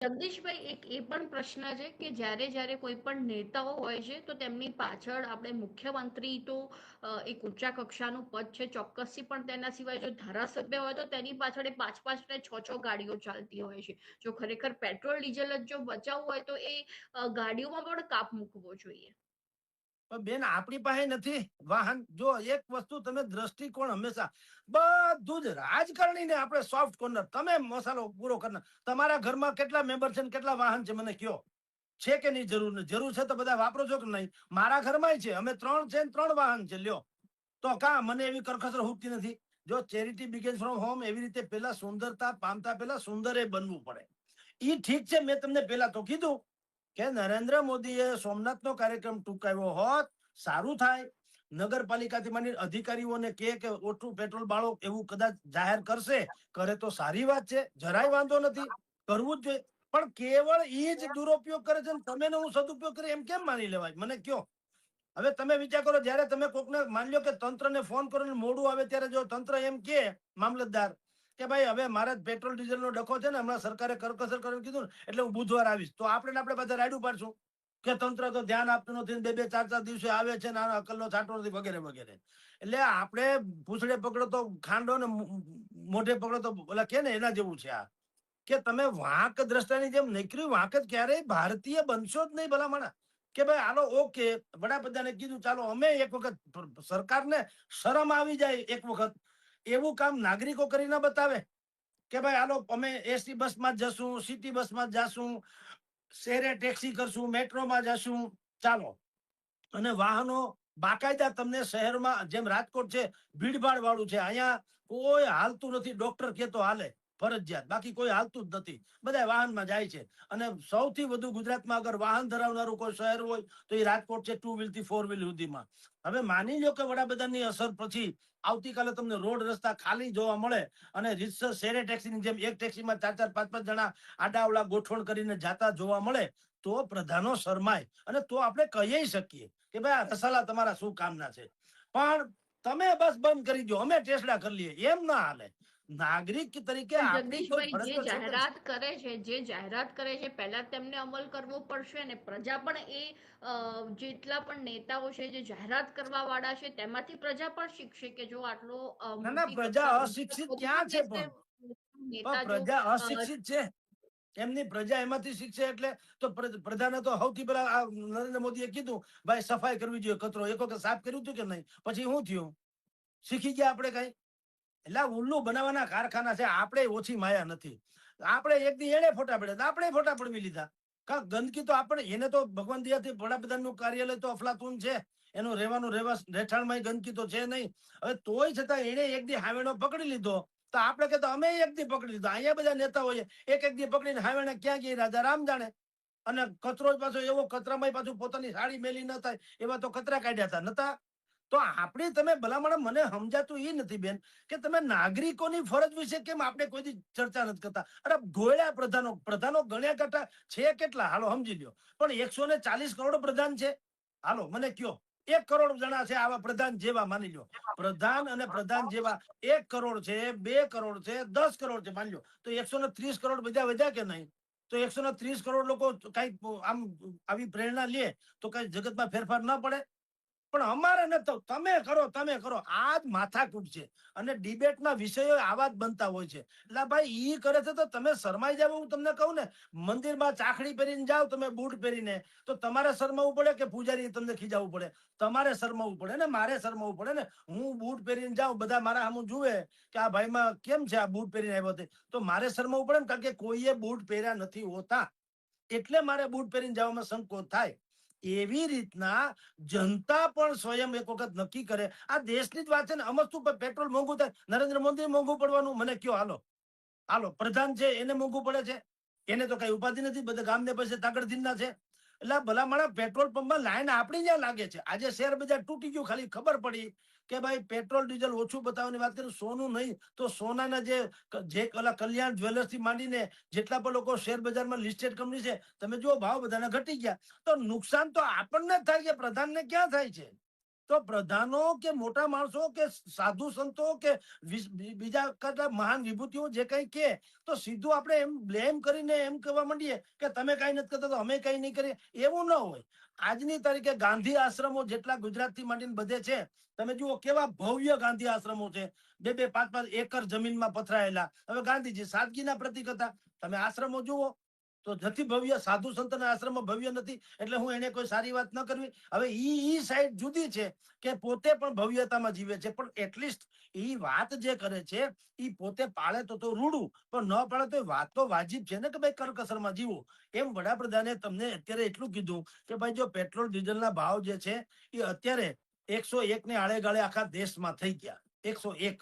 જગદીશભાઈ, એક એ પણ પ્રશ્ન છે કે જ્યારે જ્યારે કોઈ પણ નેતાઓ હોય છે તો તેમની પાછળ આપણે મુખ્યમંત્રી તો એક ઊંચા કક્ષાનું પદ છે ચોક્કસથી, પણ તેના સિવાય જો ધારાસભ્ય હોય તો તેની પાછળ 5-5 ને 6-6 ગાડીઓ ચાલતી હોય છે. જો ખરેખર પેટ્રોલ ડીઝલ જ જો બચાવવું હોય તો એ ગાડીઓમાં પણ કાપ મૂકવો જોઈએ. બેન આપણી પાસે નથી વાહન. જો એક વસ્તુ તમે દ્રષ્ટિકોણ હંમેશા બધું જ રાજકારણીને આપણે સોફ્ટ કોર્નર, તમે મસાલો પૂરો કરનાર. તમારા ઘરમાં કેટલા મેમ્બર છે ને કેટલા વાહન છે મને કયો, છે કે નહીં? જરૂર છે તો બધા વાપરો છો કે નહીં? મારા ઘરમાં છે, અમે 3 છે ને 3 વાહન છે. લ્યો તો કા મને એવી કરકસર હુકતી નથી. જો ચેરિટી બિગેન્સ ફ્રોમ હોમ, એવી રીતે પેલા સુંદરતા પામતા પેલા સુંદર એ બનવું પડે. ઈ ઠીક છે, મેં તમને પેલા તો કીધું કે નરેન્દ્ર મોદીએ સોમનાથનો કાર્યક્રમ ટૂંકાવ્યો હોત સારું થાય. નગરપાલિકાથી માની અધિકારીઓને કે ઓછું પેટ્રોલ બાળો એવું કદાચ જાહેર કરશે, કરે તો સારી વાત છે, જરાય વાંધો નથી, કરવું જ જોઈએ. પણ કેવળ ઈ જ દુરુપયોગ કરે છે, તમે હું સદુપયોગ કરે એમ કેમ માની લેવાય? મને કયો. હવે તમે વિચાર કરો, જયારે તમે કોકને માની લો કે તંત્રને ફોન કરો ને મોડું આવે, ત્યારે જો તંત્ર એમ કે મામલતદાર કે ભાઈ હવે મારા પેટ્રોલ ડીઝલ નો ડખો છે ને, હમણાં સરકારે કરકસર કરીને કીધું ને એટલે હું બુધવાર આવીશ, તો આપણે બધા રાયડું પાડશું કે તંત્ર તો ધ્યાન આપતું નથી, 2-4 દિવસે આવે છે ને અકલનો છાંટો નથી, વગેરે વગેરે. એટલે આપણે પૂછડે પકડો તો ખાંડો ને મોઢે પકડો તો ઓલા કે ને એના જેવું છે આ. કે તમે વાંક દ્રષ્ટાની જેમ નીકળ્યું, વાંક જ ક્યારેય ભારતીય બનશો જ નહીં ભલામણા. કે ભાઈ હાલો ઓકે, વડાપ્રધાને કીધું ચાલો અમે એક વખત, સરકારને શરમ આવી જાય એક વખત, એવું કામ નાગરિકો કરી ના બતાવે કે ભાઈ હાલો અમે એસી બસમાં જ જશું, સિટી બસમાં જ જશું, શહેરે ટેક્સી કરશું, મેટ્રોમાં જશું, ચાલો. અને વાહનો બાકાયદા તમને શહેરમાં, જેમ રાજકોટ છે ભીડભાડ વાળું છે, અહીંયા કોઈ હાલતું નથી, ડોક્ટર કે તો હાલે ફરજિયાત, બાકી કોઈ હાલતું જ નથી, બધા વાહનમાં જાય છે. અને સૌથી વધુ ગુજરાતમાં અગર વાહન ધરાવનારું કોઈ શહેર હોય તો એ રાજકોટ છે, 2 વ્હીલ થી 4 વ્હીલ સુધીમાં. હવે માની લો કે વડાપ્રધાનની અસર પછી આવતીકાલે તમને રોડ રસ્તા ખાલી જોવા મળે અને રીતસર શેરે ટેક્સીની જેમ એક ટેક્સીમાં 4-4, 5-5 જણા આડાવડા ગોઠવણ કરીને જાતા જોવા મળે, તો પ્રધાનો શરમાય. અને તો આપણે કહી શકીએ કે ભાઈ આ રસાલા તમારા શું કામના છે. પણ તમે બસ બંધ કરી દો, અમે ટેસડા કરી લઈએ, એમ ના હાલે. નાગરિક તરીકે પણ આપણી કોઈ જગદીશભાઈ, ફરજ જે તો છે કે. જાહેરાત કરે છે પહેલા તેમને અમલ કરવો પડશે, અને પ્રજા પણ એ જેટલા પણ નેતાઓ છે જે જાહેરાત કરવા વાળા છે તેમાંથી પ્રજા પણ શીખશે કે જો આટલો ના ના, મોટી પ્રજા અશિક્ષિત ક્યાં છે? પણ નેતા જો પ્રજા અશિક્ષિત છે, એમની પ્રજા એમાંથી શીખશે. એટલે તો પ્રધાને તો સૌથી પહેલા નરેન્દ્ર મોદીએ કીધું ભાઈ સફાઈ કરવી જોઈએ, કચરો એક વખત સાફ કર્યું હતું કે નહીં? પછી શું થયું? શીખી ગયા આપણે કઈ? એટલે ઉલ્લુ બનાવવાના કારખાના છે. આપણે ઓછી માયા નથી. આપણે એક દી એને ફોટા પડ્યા, આપણે ફોટા પડવી લીધા. કા ગંદકી તો આપણે, એને તો ભગવાન દયાથી વડાપ્રધાન નું કાર્યાલય તો અફલાતુન છે, એનું રહેવાનું રહેઠાણમાં ગંદકી તો છે નહીં. હવે તોય છતાં એને એક દી હાવેણો પકડી લીધો, તો આપણે કે અમે એક દી પકડી લીધો. અહીંયા બધા નેતાઓએ એક દી પકડીને હાવેણે ક્યાં ગઈ રાજા રામ જાણે. અને કચરો પાછો એવો, કચરામાં પાછું પોતાની સાડી મેલી ન થાય એવા તો કચરા કાઢ્યા હતા નતા. તો આપણી તમે ભલામણ, મને સમજાતું એ નથી બેન કે તમે નાગરિકોની ફરજ વિશે કેમ આપણે કોઈ ચર્ચા નથી કરતા. અરે ગોળ્યા પ્રધાનો ગણ્યા કરતા છે કેટલા? હાલો સમજી લ્યો. પણ 140 કરોડ પ્રધાન છે. હાલો મને કયો, 1 કરોડ જણા છે આવા પ્રધાન જેવા, માની લો પ્રધાન અને પ્રધાન જેવા 1 કરોડ છે, 2 કરોડ છે, 10 કરોડ છે, માની લો તો 130 કરોડ બધા વધ્યા કે નહીં? તો 130 કરોડ લોકો કઈ આમ આવી પ્રેરણા લે તો કઈ જગતમાં ફેરફાર ના પડે? પણ અમારે નથી. તમે કરો આ જ માથાકૂટ છે. અને ડિબેટના વિષયો આવા જ બનતા હોય છે. એટલે ભાઈ ઈ કરે છે તો તમે શરમાઈ જાવ. હું તમને કહું ને, મંદિરમાં ચાખડી પહેરીને જાવ તમે, બૂટ પહેરીને, તો તમારે શરમાવું પડે કે પૂજારી તમને ખીજાવવું પડે? તમારે શરમાવું પડે ને, મારે શરમાવું પડે ને. હું બૂટ પહેરીને જાઉં, બધા મારા સામું જુએ કે આ ભાઈમાં કેમ છે, આ બૂટ પહેરીને આવ્યો, તો મારે શરમાવું પડે ને, કારણ કે કોઈએ બૂટ પહેર્યા નથી હોતા, એટલે મારે બૂટ પહેરીને જવામાં સંકોચ થાય. એવી રીતના જનતા પણ સ્વયં એક વખત નક્કી કરે. આ દેશની જ વાત છે ને. અમસ્તું પેટ્રોલ મોંઘું થાય, નરેન્દ્ર મોદી મોંઘું પડવાનું? મને કયો. હાલો પ્રધાન છે એને મોંઘું પડે છે? એને તો કઈ ઉપાધિ નથી, બધા ગામને પૈસે તાકડધીનના છે. એટલે ભલામણા પેટ્રોલ પંપમાં લાઈન આપણી જ્યાં લાગે છે. આજે શેર બજાર તૂટી ગયું, ખાલી ખબર પડી કે ભાઈ પેટ્રોલ ડીઝલ ઓછું બતાવવાની વાત કરું. સોનું નહીં તો સોનાના જે કલ્યાણ જ્વેલર્સ થી માંડીને જેટલા પણ લોકો શેર બજારમાં લિસ્ટેડ કંપની છે, તમે જુઓ ભાવ બધાના ઘટી ગયા. તો નુકસાન તો આપણને જ થાય છે, પ્રધાનને ક્યાં થાય છે? તો પ્રધાનો કે મોટા માણસો કે સાધુ સંતો કે બીજા કરતા મહાન વિભૂતિઓ જે કઈ કે તો સીધું આપણે એમ બ્લેમ કરીને એમ કહેવા માંડીએ કે તમે કઈ નથી કરતા તો અમે કઈ નહીં કરીએ, એવું ન હોય. આજની તારીખે ગાંધી આશ્રમો જેટલા ગુજરાતથી માંડીને બધે છે, તમે જુઓ કેવા ભવ્ય ગાંધી આશ્રમો છે, 2-2, 5-5 એકર જમીનમાં પથરાયેલા. હવે ગાંધીજી સાદગીના પ્રતીક હતા. તમે આશ્રમો જુઓ તો નથી ભવ્ય, સાધુ સંતના આશ્રમમાં ભવ્ય નથી, એટલે હું એને કોઈ સારી વાત ન કરવી. હવે ઈ સાઈડ જુદી છે કે પોતે પણ ભવ્યતામાં જીવે છે, પણ એટલીસ્ટ ઈ વાત જે કરે છે ઈ પોતે પાળે તો રૂડું, પણ ન પાળે તો વાત તો વાજિબ છે ને કે ભાઈ કરકસરમાં જીવો. એમ વડાપ્રધાને તમને અત્યારે એટલું કીધું કે ભાઈ જો પેટ્રોલ ડીઝલના ભાવ જે છે એ અત્યારે 101 ને આળેગાળે આખા દેશમાં થઈ ગયા, 101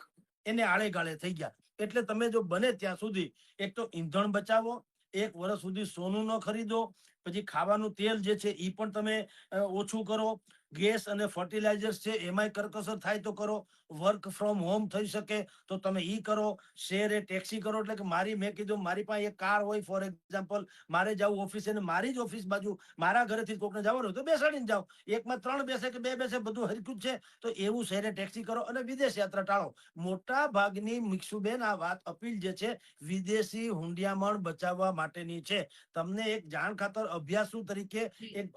એને આળેગાળે થઈ ગયા. એટલે તમે જો બને ત્યાં સુધી એક તો ઈંધણ બચાવો, 1 વર્ષ સુધી સોનું ન ખરીદો, પછી ખાવાનું તેલ જે છે એ પણ તમે ઓછું કરો, ગેસ અને ફર્ટિલાઇઝર્સ છે એમાંય કરકસર થાય તો કરો, વર્ક ફ્રોમ હોમ થઈ શકે તો તમે ઈ કરો, શેરે ટેક્સી કરો. એટલે કે મેં કીધું મારી પાસે એક કાર હોય, ફોર એક્ઝામ્પલ મારે જવું ઓફિસે ને મારી જ ઓફિસ બાજુ મારા ઘરેથી કોકને જવાનું હોય તો બેસાડીને જાઓ, એકમાં 3 બેસે કે 2 બેસે બધું હરખું છે. તો એવું શહેરે ટેક્સી કરો અને વિદેશ યાત્રા ટાળો. મોટા ભાગની મિક્ષુબેન આ વાત અપીલ જે છે વિદેશી હુંડિયામણ બચાવવા માટેની છે. તમને એક જાણ ખાતર અભ્યાસુ તરીકે એક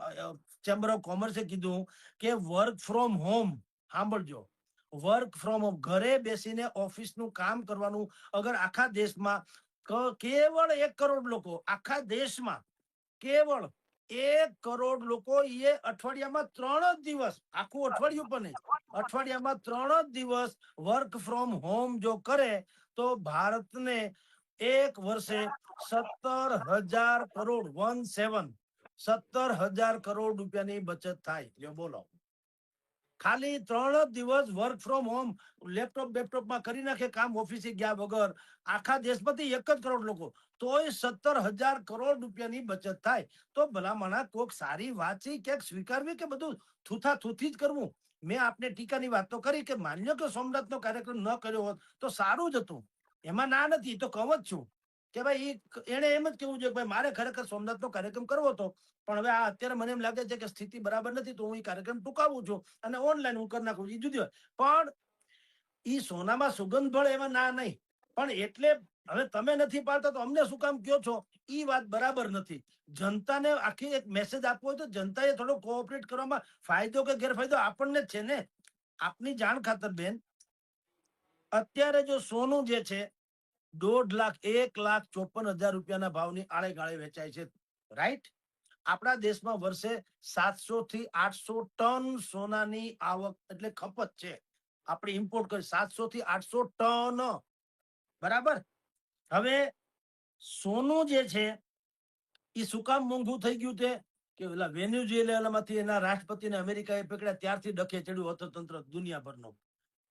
ચેમ્બર ઓફ કોમર્સે કીધું કે વર્ક ફ્રોમ હોમ, સાંભળજો, વર્ક ફ્રોમ હોમ, ઘરે બેસીને ઓફિસનું કામ કરવાનું. અગર આખા દેશમાં કેવળ 1 કરોડ લોકો, આખા દેશમાં કેવળ 1 કરોડ લોકો એ અઠવાડિયામાં 3 જ દિવસ, આખું અઠવાડિયું પણ નહીં, અઠવાડિયામાં 3 જ દિવસ વર્ક ફ્રોમ હોમ જો કરે તો ભારતને 1 વર્ષે 17,000 કરોડ 17,000 કરોડ રૂપિયાની બચત થાય. બોલો, ખાલી 3 જ દિવસ વર્ક ફ્રોમ હોમ લેપટોપમાં કરી નાખે કામ, ઓફિસે ગયા વગર. આખા દેશમાંથી 1 જ કરોડ લોકો, તોય 17,000 કરોડ રૂપિયાની બચત થાય. તો ભલામણા કોક સારી વાત છે ક્યાંક સ્વીકારવી કે બધું થૂથા થૂથી જ કરવું. મેં આપને ટીકાની વાત તો કરી કે માન્યો કે સોમનાથનો કાર્યક્રમ ન કર્યો હોત તો સારું જ હતું, એમાં ના નથી, તો કહું જ છું કે ભાઈ એને એમ જ કેવું છે કે ભાઈ મારે ખરેખર સોમનાથનો કાર્યક્રમ કરવો હતો, પણ હવે આ અત્યારે મને એમ લાગે છે કે સ્થિતિ બરાબર નથી, તો હું એ કાર્યક્રમ ટૂંકાવું છું અને ઓનલાઈન હું કરી નાખું, એ જુદી હોય. પણ ઈ સોનામાં સુગંધ ભળે એમાં ના નહીં. પણ એટલે હવે તમે નથી પાડતા તો અમને શું કામ કયો છો, ઈ વાત બરાબર નથી. જનતાને આખી એક મેસેજ આપવો હોય તો જનતાએ થોડો કોઓપરેટ કરવામાં ફાયદો કે ગેરફાયદો આપણને જ છે ને. આપની જાણ ખાતર બેન, અત્યારે જો સોનું જે છે 1.5 લાખ 1,54,000 રૂપિયાના ભાવની આળે ગાળે વેચાય છે, રાઈટ? આપણા દેશમાં વર્ષે 700 થી 800 ટન સોનાની આવક એટલે ખપત છે. આપણે ઇમ્પોર્ટ કરી 700 થી 800 ટન, બરાબર? હવે સોનું જે છે એ શું કામ મોંઘું થઈ ગયું છે કે ઓલા વેનેઝુએલામાંથી એના રાષ્ટ્રપતિને અમેરિકાએ પકડ્યા ત્યારથી ડખે ચડ્યું અર્થતંત્ર દુનિયાભરનું.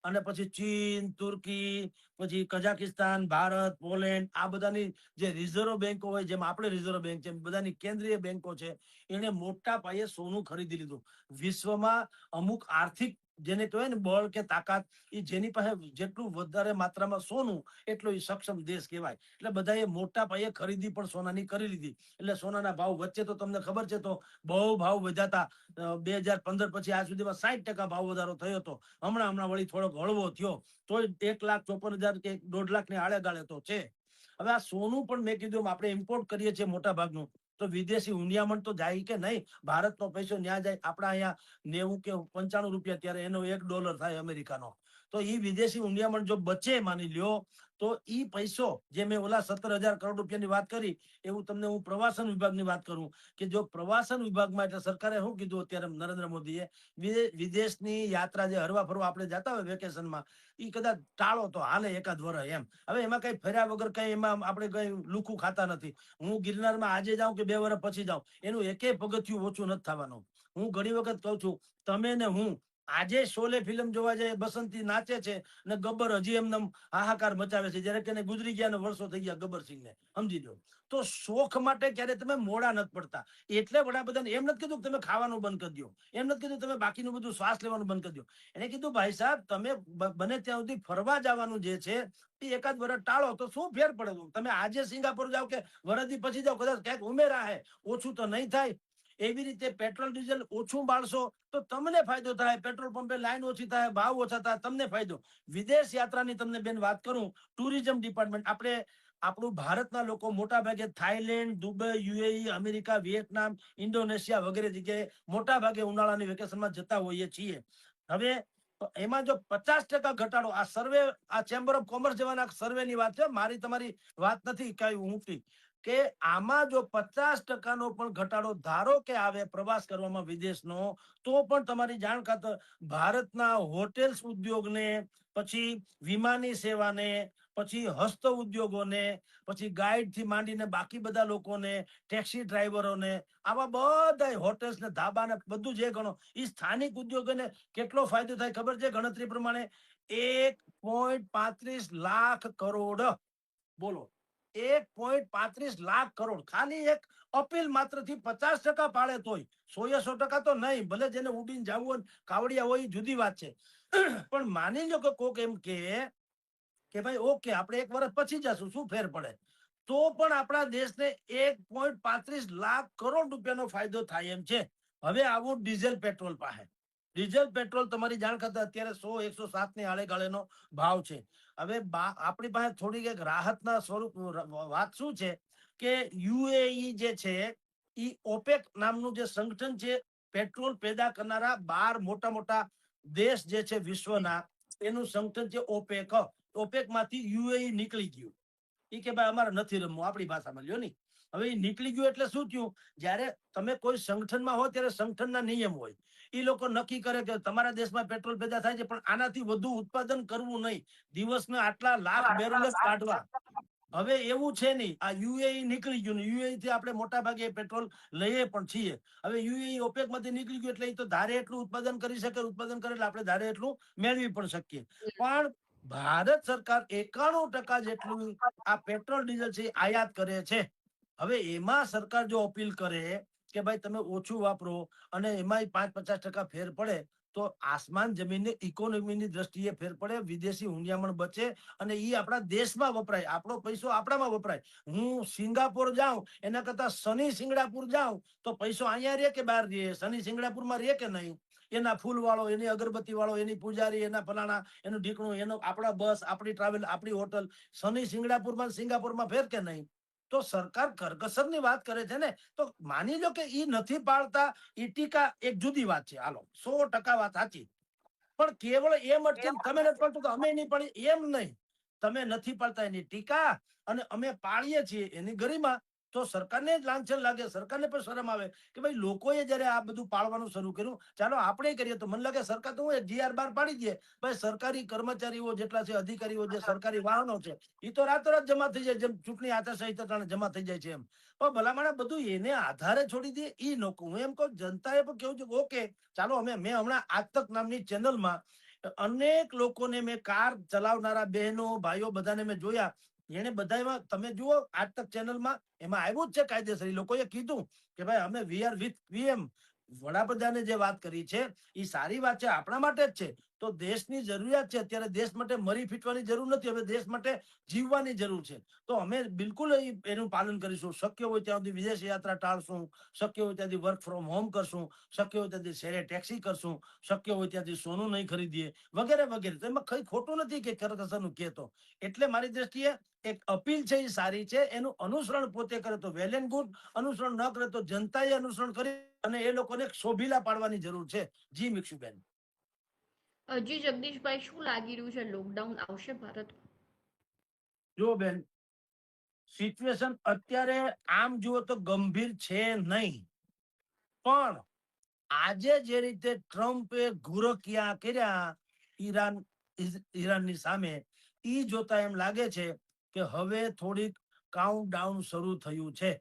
અને પછી ચીન, તુર્કી, પછી કઝાકિસ્તાન, ભારત, પોલેન્ડ, આ બધાની જે રિઝર્વ બેંકો હોય, જેમ આપણે રિઝર્વ બેંક છે, બધાની કેન્દ્રીય બેંકો છે, એને મોટા પાયે સોનું ખરીદી લીધું. વિશ્વમાં અમુક આર્થિક જેને કહેવાય ને બળ કે તાકાત, એ જેની પાસે જેટલું વધારે માત્રામાં સોનું એટલો એ સક્ષમ દેશ કહેવાય. એટલે બધાએ મોટા પાયે ખરીદી પણ સોનાની કરી લીધી. એટલે સોનાના ભાવ વચ્ચે તો તમને ખબર છે તો બહુ ભાવ વધ્યા હતા. 2015 પછી આજ સુધીમાં 60% ભાવ વધારો થયો હતો. હમણાં વળી થોડોક હળવો થયો, તો 1,54,000 કે 1.5 લાખ ની આળે ગાળે તો છે. હવે આ સોનું પણ મેં કીધું આપણે ઇમ્પોર્ટ કરીએ છીએ મોટા ભાગનું, તો વિદેશી હુંડિયામણ તો જાય કે નહીં? ભારતનો પૈસો ન્યા જાય. આપણા અહીંયા 90 કે 95 રૂપિયા ત્યારે એનો $1 થાય અમેરિકાનો. તો એ વિદેશી હુંડિયામણ જો બચે માની લ્યો તો ઈ પૈસો, જે મેં ઓલા 17,000 કરોડ રૂપિયાની વાત કરી, એવું તમને હું પ્રવાસન વિભાગની વાત કરું કે જો પ્રવાસન વિભાગમાં, એટલે સરકારે શું કીધું અત્યારે નરેન્દ્ર મોદીએ, વિદેશની યાત્રા જે હરવા ફરવા આપણે જતા હોય વેકેશનમાં, એ કદાચ ટાળો તો હાલે એકાદ વર્ષ એમ. હવે એમાં કઈ ફર્યા વગર કઈ એમાં આપણે કઈ લુખું ખાતા નથી. હું ગિરનારમાં આજે જાઉં કે 2 વર્ષ પછી જાઉં, એનું એકેય પગથિયું ઓછું નથી થવાનું. હું ઘણી વખત કહું છું, તમે ને હું આજે શોલે ફિલ્મ જોવા જાય, બસંતી નાચે છે ને ગબ્બર હજી એમને હાહાકાર મચાવે છે, જયારે કે ગુજરી ગયા ને વર્ષો થઈ ગયા ગબ્બરસિંહને, સમજી લો. તો શોખ માટે ક્યારે તમે મોડા નથી પડતા. એટલે વડાપ્રધાન એમ નથી કીધું તમે ખાવાનું બંધ કરી દો, એમ નથી કીધું તમે બાકીનું બધું શ્વાસ લેવાનું બંધ કરી દો. એને કીધું ભાઈ સાહેબ તમે બને ત્યાં સુધી ફરવા જવાનું જે છે એ એકાદ વર્ષ ટાળો તો શું ફેર પડે? તમે આજે સિંગાપુર જાઓ કે વરદી પછી જાઓ, કદાચ ક્યાંક ઉમેરા હે, ઓછું તો નહીં થાય. એવી રીતે પેટ્રોલ ડીઝલ ઓછું બાળશો તો તમને ફાયદો થાય, પેટ્રોલ પંપે લાઈન ઓછી થાય, ભાવ ઓછા થાય, તમને ફાયદો. વિદેશ યાત્રાની તમને બેન વાત કરું, ટુરિઝમ ડિપાર્ટમેન્ટ આપણે આપણું ભારતના લોકો મોટા ભાગે Thailand, Dubai, UAE, America, વિયેટનામ, Indonesia વગેરે જગ્યાએ મોટા ભાગે ઉનાળાની વેકેશનમાં જતા હોઈએ છીએ. હવે એમાં જો 50% ઘટાડો, આ સર્વે, આ ચેમ્બર ઓફ કોમર્સ જેવાના સર્વેની વાત છે, મારી તમારી વાત નથી કઈ ઊંચી, કે આમાં જો 50% નો પણ ઘટાડો ધારો કે આવે પ્રવાસ કરવામાં વિદેશનો, તો પણ તમારી જાણ ખાતર ભારતના હોટેલ્સ ઉદ્યોગને, પછી વિમાની સેવાને, પછી હસ્ત ઉદ્યોગોને, પછી ગાઈડ થી માંડીને બાકી બધા લોકોને, ટેક્સી ડ્રાઈવરોને, આવા બધા હોટેલ્સ ને ધાબા ને બધું જે ગણો, એ સ્થાનિક ઉદ્યોગોને કેટલો ફાયદો થાય ખબર છે? ગણતરી પ્રમાણે 1.35 લાખ કરોડ. બોલો, 1.35 લાખ કરોડ ખાલી એક અપીલ માત્ર થી 50% પાડે તોય. 100% તો નહીં, ભલે જેને ઉડીને જવું હોય, કાવડિયા હોય, જુદી વાત છે. પણ માની લો કે કોક એમ કે ભાઈ ઓકે આપણે 1 વર્ષ પછી જશું, શું ફેર પડે? તો પણ આપણા દેશને 1.35 લાખ કરોડ રૂપિયાનો ફાયદો થાય એમ છે. હવે આવું ડીઝલ પેટ્રોલ પાસે. ડીઝલ પેટ્રોલ તમારી જાણ ખાતર અત્યારે 100-107 ની આડે ગાળેનો ભાવ છે. હવે આપણી પાસે થોડીક એક રાહતના સ્વરૂપ વાત શું છે કે યુએઈ જે છે, એ ઓપેક નામનું જે સંગઠન છે, પેટ્રોલ પેદા કરનારા 12 મોટા મોટા દેશ જે છે વિશ્વના, એનું સંગઠન છે ઓપેક. ઓપેક માંથી યુએઈ નીકળી ગયું. એ કે ભાઈ અમારે નથી રમવું, આપણી ભાષામાં લ્યો ની. હવે એ નીકળી ગયું એટલે શું થયું? જયારે તમે કોઈ સંગઠનમાં હો ત્યારે સંગઠનના નિયમ હોય. એ લોકો નક્કી કરે કે તમારા દેશમાં પેટ્રોલ પેદા થાય છે, પણ આનાથી વધુ ઉત્પાદન કરવું નહીં, દિવસના આટલા લાખ બેરલ જ કાઢવા. હવે એવું છે નહીં, આ યુએઈ નીકળી ગયું ને યુએઈ થી આપણે મોટા ભાગે પેટ્રોલ લઈએ પણ છીએ. હવે યુએઈ ઓપેક માંથી નીકળી ગયું એટલે એ તો ધારે એટલું ઉત્પાદન કરી શકે, ઉત્પાદન કરે એટલે આપણે ધારે એટલું મેળવી પણ શકીએ. પણ ભારત સરકાર 91% જેટલું આ પેટ્રોલ ડીઝલ છે આયાત કરે છે. હવે એમાં સરકાર જો અપીલ કરે કે ભાઈ તમે ઓછું વાપરો અને એમાં 5-50% ફેર પડે, તો આસમાન જમીનની ઇકોનોમીની દ્રષ્ટિએ ફેર પડે, વિદેશી હુંડિયામણ બચે અને એ આપણા દેશમાં વપરાય, આપણો પૈસો આપણામાં વપરાય. હું સિંગાપોર જાઉં એના કરતા શનિ સિંગડાપુર જાઉં તો પૈસો અહીંયા રે કે બહાર રે? શનિ સિંગડાપુરમાં રે કે નહીં? એના ફૂલ વાળો, એની અગરબત્તી વાળો, એની પૂજારી, એના ફલાણા, એનું ઢીકણું, એનો આપણા બસ, આપણી ટ્રાવેલ, આપણી હોટલ શનિ સિંગડાપુરમાં સિંગાપુરમાં ફેર કે નહીં? તો સરકાર કરકસરની વાત કરે છે ને. તો માની લો કે ઈ નથી પાળતા, ઈ ટીકા એક જુદી વાત છે, હાલો 100% વાત સાચી. પણ કેવળ એમ અટકીને તમે નથી પાડતું તો અમે નહીં પાડીએ એમ નહીં. તમે નથી પાડતા એની ટીકા અને અમે પાળીએ છીએ એની ગરિમા, તો સરકારને જ લાંછન લાગે, સરકારને પણ શરમ આવે કે ભાઈ લોકોએ જયારે આ બધું પાળવાનું શરૂ કર્યું, ચાલો આપણે કરીએ. તો મને લાગે સરકાર તો હું જીઆર બાર પાડી દે, ભાઈ સરકારી કર્મચારીઓ જેટલા છે, અધિકારીઓ જે સરકારી વાહનો છે, એ તો રાતોરાત જમા થઈ જાય, જેમ ચૂંટણી આચારસંહિતા જમા થઈ જાય છે એમ. પણ ભલામણ બધું એને આધારે છોડી દે એ લોકો. હું એમ કહું જનતાએ પણ કેવું છે ઓકે ચાલો, મેં હમણાં આજ તક નામની ચેનલમાં અનેક લોકોને મેં કાર ચલાવનારા બહેનો ભાઈઓ બધાને મેં જોયા. એને બધામાં તમે જુઓ આજ તક ચેનલમાં એમાં આવ્યું જ છે કાયદેસર. એ લોકોએ કીધું કે ભાઈ અમે વી આર વિથ પીએમ. વડાપ્રધાને જે વાત કરી છે એ સારી વાત છે, આપણા માટે જ છે. તો દેશની જરૂરિયાત છે અત્યારે. દેશ માટે મરી ફીટવાની જરૂર નથી, હવે દેશ માટે જીવવાની જરૂર છે. તો અમે બિલકુલ એનું પાલન કરીશું. શક્ય હોય ત્યાં સુધી વિદેશ યાત્રા ટાળશું, શક્ય હોય ત્યાંથી વર્ક ફ્રોમ હોમ કરશું, શક્ય હોય ત્યાંથી શેરે ટેક્સી કરશું, શક્ય હોય ત્યાંથી સોનું નહીં ખરીદીએ, વગેરે વગેરે. તો એમાં કઈ ખોટું નથી કે કરકસરનું કહેતો. એટલે મારી દ્રષ્ટિએ એક અપીલ છે એ સારી છે. એનું અનુસરણ પોતે કરે તો વેલ એન્ડ ગુડ, અનુસરણ ન કરે તો જનતાએ અનુસરણ કરી અને એ લોકોને શોભીલા પાડવાની જરૂર છે. જી મિક્ષુબેન. જી જગદીશભાઈ, શું લાગી રહ્યું છે, લોકડાઉન આવશે ભારતમાં? જો બેન, સિચ્યુએશન અત્યારે આમ જુઓ તો ગંભીર છે નહીં, પણ આજે જે રીતે ટ્રમ્પે ઘુરકિયા કર્યા ઈરાનની સામે, ઈ જોતા એમ લાગે છે કે હવે થોડીક કાઉન્ટડાઉન શરૂ થયું છે.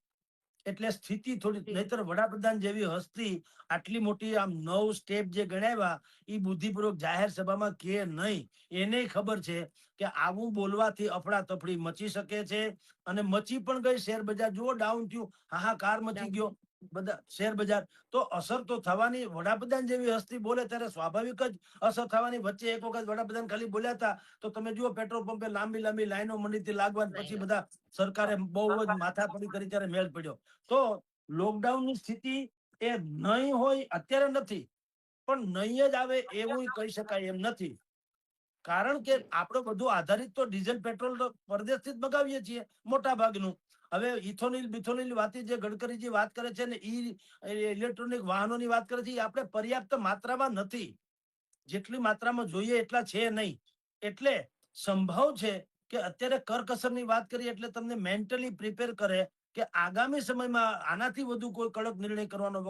એટલે સ્થિતિ થોડી, નહીતર વડાપ્રધાન જેવી હસ્તી આટલી મોટી આમ 9 સ્ટેપ જે ગણાવ્યા એ બુદ્ધિપૂર્વક જાહેર સભામાં કે નહીં. એને ખબર છે કે આવું બોલવાથી અફડાતફડી મચી શકે છે અને મચી પણ ગઈ. શેર બજાર જુઓ ડાઉન થયું, હાહાકાર મચી ગયો બધા શેર બજાર. તો અસર તો થવાની. વડાપ્રધાન જેવી હસ્તી બોલે ત્યારે સ્વાભાવિક જ અસર થવાની. વચ્ચે એક વખત વડાપ્રધાન ખાલી બોલ્યા હતા તો તમે જુઓ પેટ્રોલ પંપે લાંબી લાંબી લાઈનો મંડીથી લાગવાની, પછી બધા સરકારે બહુ જ માથાપડી કરી ત્યારે મેળ પડ્યો. તો લોકડાઉનની સ્થિતિ એ નહીં હોય અત્યારે નથી, પણ નહીં જ આવે એવું કહી શકાય એમ નથી. કારણ કે આપણો બધું આધારિત તો ડીઝલ પેટ્રોલ તો પરદેશથી જ મગાવીએ છીએ મોટા ભાગનું. હવે ઇથોનિલ બિથોનિલ વાતી જે ગડકરીજી વાત કરે છે ને ઇલેક્ટ્રોનિક વાહનોની વાત કરે છે, એ આપણે પર્યાપ્ત માત્રામાં નથી. જેટલી માત્રામાં જોઈએ એટલા છે નહીં. એટલે સંભવ છે કે અત્યારે કરકસરની વાત કરી એટલે તમને મેન્ટલી પ્રિપેર કરે કે આગામી સમયમાં આનાથી વધુ કોઈ કડક નિર્ણય કરવાનો